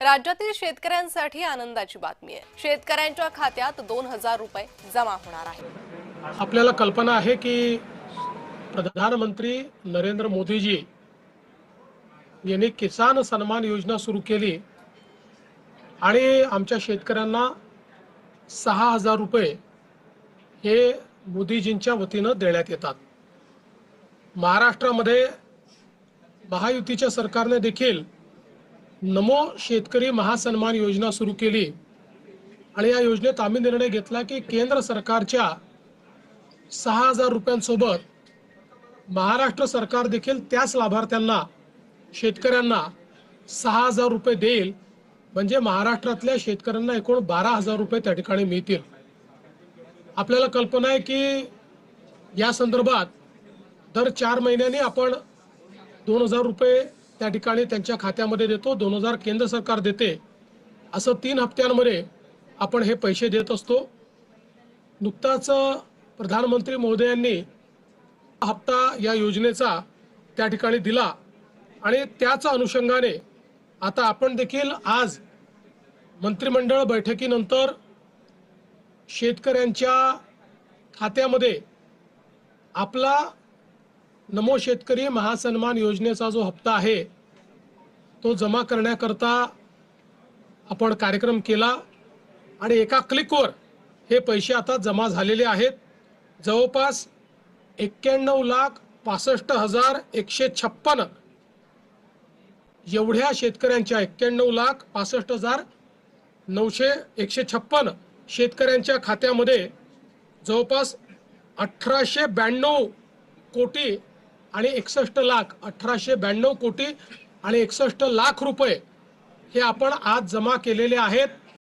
राज्यातील शेतकऱ्यांसाठी आनंदाची बातमी आहे। शेतकऱ्यांच्या खात्यात 2000 रुपये जमा होणार आहे। आपल्याला कल्पना आहे की प्रधानमंत्री नरेंद्र मोदीजी यांनी किसान सन्मान योजना सुरू केली आणि आमच्या शेतकऱ्यांना 6000 रुपये हे मोदीजींच्या वतीने देण्यात येतात। महाराष्ट्रामध्ये महायुतीच्या सरकारने देखील नमो शेतकरी महासन्मान योजना सुरू केली आणि या योजनेत आम्ही निर्णय घेतला की केंद्र सरकारच्या 6000 रुपयांसोबत महाराष्ट्र सरकार देखील त्याच लाभार्थ्यांना शेतकऱ्यांना 6000 रुपये देईल, म्हणजे महाराष्ट्रातल्या शेतकऱ्यांना एकूण 12000 रुपये त्या ठिकाणी मिळतील। आपल्याला कल्पना आहे की या संदर्भात दर 4 महिन्यांनी आपण 2000 रुपये त्या ठिकाणी त्यांच्या खात्यामध्ये देतो, 2000 केंद्र सरकार देते, असं 3 हप्त्यांमध्ये आपण हे पैसे देत असतो। नुकताच प्रधानमंत्री महोदयांनी हप्ता या योजनेचा त्या ठिकाणी दिला आणि त्याच अनुषंगाने आता आपण देखील आज मंत्रिमंडळ बैठकीनंतर शेतकऱ्यांच्या खात्यामध्ये आपला नमो शेतकरी महासन्मान योजनेचा जो हप्ता आहे तो जमा करण्याकरता आपण कार्यक्रम केला आणि एका क्लिकवर हे पैसे आता जमा झालेले आहेत। जवळपास 91,65,156 एवढ्या शेतकऱ्यांच्या 91,65,156 शेतकऱ्यांच्या खात्यामध्ये जवळपास 1892 कोटी आणि 61 लाख 1892 कोटी आणि 61 लाख रुपये हे आपण आज जमा केलेले आहेत।